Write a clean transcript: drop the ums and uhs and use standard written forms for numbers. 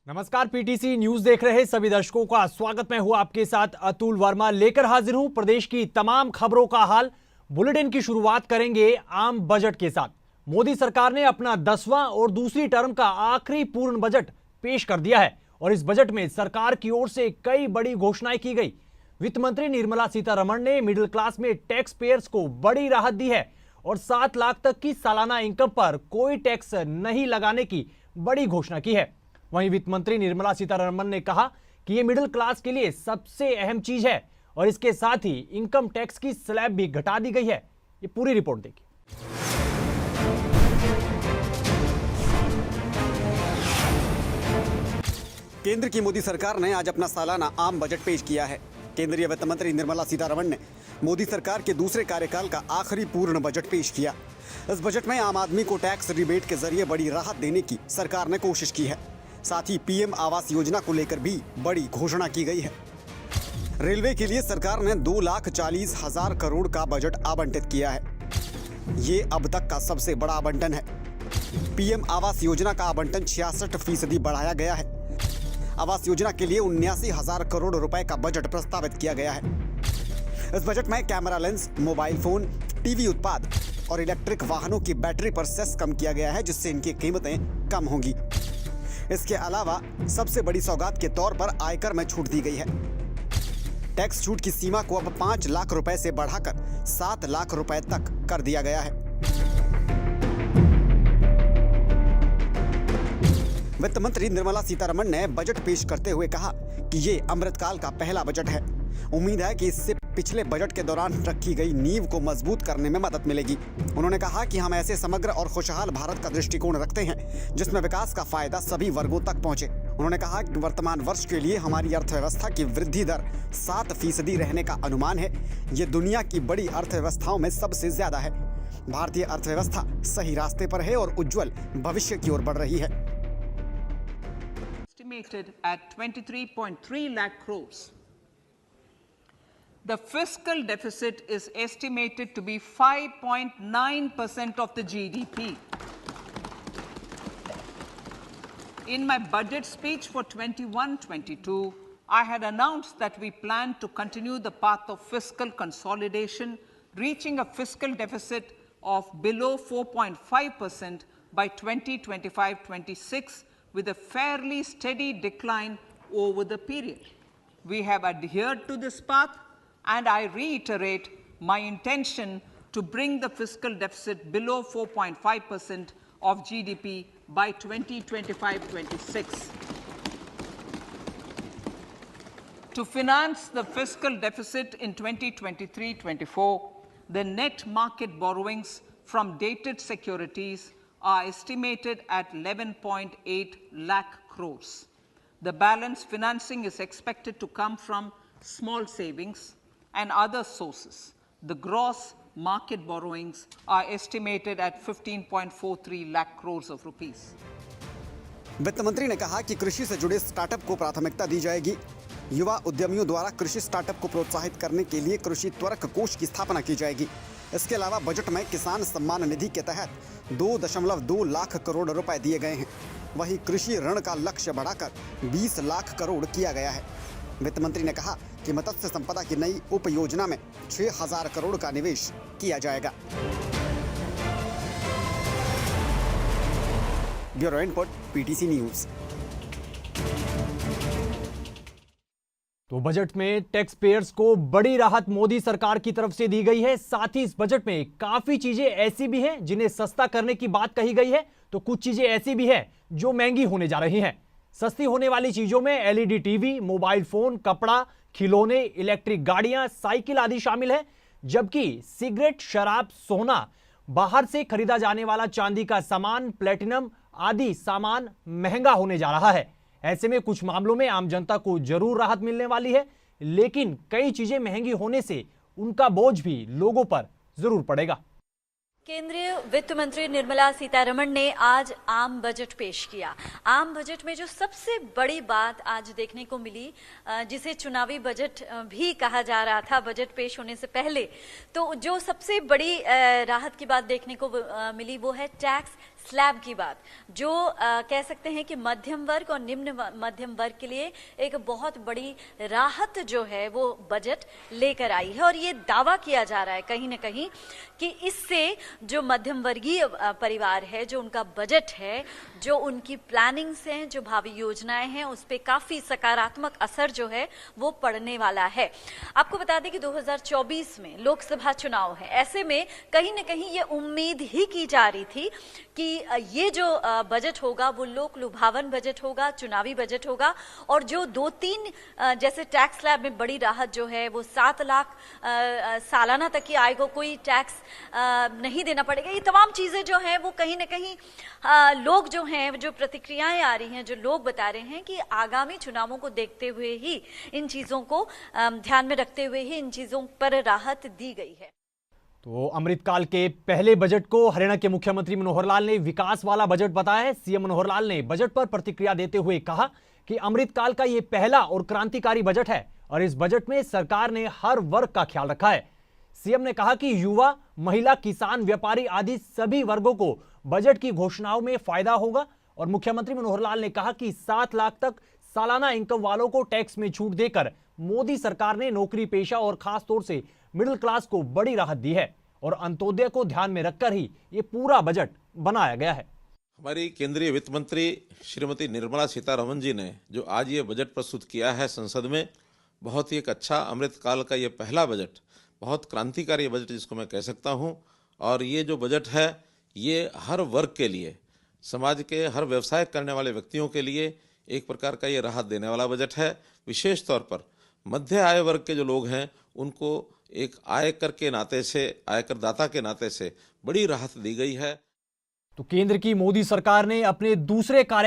नमस्कार, PTC news देख रहे सभी दर्शकों का स्वागत। मैं हूं आपके साथ अतुल वर्मा, लेकर हाजिर हूं प्रदेश की तमाम खबरों का हाल। बुलेटिन की शुरुआत करेंगे आम बजट के साथ। मोदी सरकार ने अपना 10वां और दूसरी टर्म का आखिरी पूर्ण बजट पेश कर दिया है और इस बजट में सरकार की ओर से कई बड़ी घोषणाएं की गई। वित्त मंत्री निर्मला सीतारमण ने मिडिल क्लास में टैक्स पेयर्स को बड़ी राहत दी है और 7 लाख तक की सालाना इनकम पर कोई टैक्स नहीं लगाने की बड़ी घोषणा की है। वहीं वित्त मंत्री निर्मला सीतारमण ने कहा कि यह मिडिल क्लास के लिए सबसे अहम चीज है और इसके साथ ही इनकम टैक्स की स्लैब भी घटा दी गई है। ये पूरी रिपोर्ट देखिए। केंद्र की मोदी सरकार ने आज अपना सालाना आम बजट पेश किया है। केंद्रीय वित्त मंत्री निर्मला सीतारमण ने मोदी सरकार के दूसरे कार्यकाल का आखिरी पूर्ण बजट पेश किया। इस बजट में आम आदमी को टैक्स रिबेट के जरिए बड़ी राहत देने की सरकार ने कोशिश की है। साथ ही पीएम आवास योजना को लेकर भी बड़ी घोषणा की गई है। रेलवे के लिए सरकार ने 2,40,000 करोड़ का बजट आवंटित किया है। ये अब तक का सबसे बड़ा आवंटन है। पीएम आवास योजना का आवंटन 66% बढ़ाया गया है। आवास योजना के लिए 79,000 करोड़ रुपए का बजट प्रस्तावित किया गया है। इस बजट में camera lens, mobile phone, TV उत्पाद और इलेक्ट्रिक वाहनों की बैटरी पर सेस कम किया गया है, जिससे इनकी कीमतें कम होंगी। इसके अलावा सबसे बड़ी सौगात के तौर पर आयकर में छूट दी गई है। टैक्स छूट की सीमा को अब 5 लाख रुपए से बढ़ाकर 7 लाख रुपए तक कर दिया गया है। वित्त मंत्री निर्मला सीतारमण ने बजट पेश करते हुए कहा कि ये अमृतकाल का पहला बजट है। उम्मीद है कि इससे पिछले बजट के दौरान रखी गई नींव को मजबूत करने में मदद मिलेगी। उन्होंने कहा कि हम ऐसे समग्र और खुशहाल भारत का दृष्टिकोण रखते हैं जिसमें विकास का फायदा सभी वर्गों तक पहुंचे। उन्होंने कहा कि वर्तमान वर्ष के लिए हमारी अर्थव्यवस्था की वृद्धि दर 7% रहने का अनुमान है। ये दुनिया की बड़ी अर्थव्यवस्थाओं में सबसे ज्यादा है। भारतीय अर्थव्यवस्था सही रास्ते पर है और उज्जवल भविष्य की ओर बढ़ रही है। Estimated at 23.3 lakh crores. The fiscal deficit is estimated to be 5.9% of the GDP. In my budget speech for 21-22, I had announced that we plan to continue the path of fiscal consolidation, reaching a fiscal deficit of below 4.5% by 2025-26, with a fairly steady decline over the period. We have adhered to this path, and I reiterate my intention to bring the fiscal deficit below 4.5% of GDP by 2025-26. To finance the fiscal deficit in 2023-24, the net market borrowings from dated securities are estimated at 11.8 lakh crores. The balance financing is expected to come from small savings and other sources. The gross market borrowings are estimated at 15.43 lakh crores of rupees. वित्त मंत्री ने कहा कि कृषि से जुड़े startup को प्राथमिकता दी जाएगी। युवा उद्यमियों द्वारा कृषि स्टार्टअप को प्रोत्साहित करने के लिए कृषि त्वरक कोष की स्थापना की जाएगी। इसके अलावा बजट में किसान सम्मान निधि के तहत 2.2 लाख करोड़ रुपए दिए गए हैं। वहीं कृषि ऋण का लक्ष्य बढ़ाकर 20 लाख करोड़ किया गया है। वित्त मंत्री ने कहा कि मत्स्य संपदा की नई उप योजना में 6,000 करोड़ का निवेश किया जाएगा। Bureau input, PTC news. तो बजट में टैक्स पेयर्स को बड़ी राहत मोदी सरकार की तरफ से दी गई है। साथ ही इस बजट में काफी चीजें ऐसी भी हैं जिन्हें सस्ता करने की बात कही गई है, तो कुछ चीजें ऐसी भी हैं जो महंगी होने जा रही हैं। सस्ती होने वाली चीजों में एलईडी टीवी, मोबाइल फोन, कपड़ा, खिलौने, इलेक्ट्रिक गाड़ियां, साइकिल आदि शामिल है। जबकि सिगरेट, शराब, सोना, बाहर से खरीदा जाने वाला चांदी का सामान, प्लेटिनम आदि सामान महंगा होने जा रहा है। ऐसे में कुछ मामलों में आम जनता को जरूर राहत मिलने वाली है, लेकिन कई चीजें महंगी होने से उनका बोझ भी लोगों पर जरूर पड़ेगा। केंद्रीय वित्त मंत्री निर्मला सीतारमण ने आज आम बजट पेश किया। आम बजट में जो सबसे बड़ी बात आज देखने को मिली, जिसे चुनावी बजट भी कहा जा रहा था बजट पेश होने से पहले, तो जो सबसे बड़ी राहत की बात देखने को मिली वो है टैक्स स्लैब की बात, जो कह सकते हैं कि मध्यम वर्ग और निम्न मध्यम वर्ग के लिए एक बहुत बड़ी राहत जो है वो बजट लेकर आई है। और ये दावा किया जा रहा है कहीं ना कहीं कि इससे जो मध्यम वर्गीय परिवार है, जो उनका बजट है, जो उनकी प्लानिंग्स हैं, जो भावी योजनाएं हैं, उस पर काफी सकारात्मक असर जो है वो पड़ने वाला है। आपको बता दें कि 2024 में लोकसभा चुनाव है, ऐसे में कहीं ना कहीं ये उम्मीद ही की जा रही थी कि ये जो बजट होगा वो लोक लुभावन बजट होगा, चुनावी बजट होगा। और जो 2-3 जैसे टैक्स स्लैब में बड़ी राहत जो है वो 7 लाख सालाना तक की आय को कोई टैक्स नहीं देना पड़ेगा, ये तमाम चीजें जो हैं वो कहीं ना कहीं लोग जो हैं, जो प्रतिक्रियाएं आ रही हैं, जो लोग बता रहे हैं कि आगामी चुनावों को देखते हुए ही, इन चीजों को ध्यान में रखते हुए ही इन चीजों पर राहत दी गई है। तो अमृतकाल के पहले बजट को हरियाणा के मुख्यमंत्री मनोहर लाल ने विकास वाला बजट बताया है। सीएम मनोहर लाल ने बजट पर प्रतिक्रिया देते हुए कहा कि अमृतकाल का यह पहला और क्रांतिकारी बजट है और इस बजट में सरकार ने हर वर्ग का ख्याल रखा है। सीएम ने कहा कि युवा, महिला, किसान, व्यापारी आदि सभी वर्गों को बजट की घोषणाओं में फायदा होगा। और मुख्यमंत्री मनोहर लाल ने कहा कि 7 लाख तक सालाना इनकम वालों को टैक्स में छूट देकर मोदी सरकार ने नौकरी पेशा और खास तौर से मिडिल क्लास को बड़ी राहत दी है और अंत्योदय को ध्यान में रखकर ही ये पूरा बजट बनाया गया है। हमारी केंद्रीय वित्त मंत्री श्रीमती निर्मला सीतारमण जी ने जो आज ये बजट प्रस्तुत किया है संसद में, बहुत ही एक अच्छा अमृतकाल का ये पहला बजट, बहुत क्रांतिकारी बजट जिसको मैं कह सकता हूँ। और ये जो बजट है ये हर वर्ग के लिए, समाज के हर व्यवसाय करने वाले व्यक्तियों के लिए एक प्रकार का ये राहत देने वाला बजट है। विशेष तौर पर मध्य आय वर्ग के जो लोग हैं उनको एक आयकर के नाते से, आयकर दाता के नाते से बड़ी राहत दी गई है। तो केंद्र की मोदी सरकार ने अपने दूसरे कार्य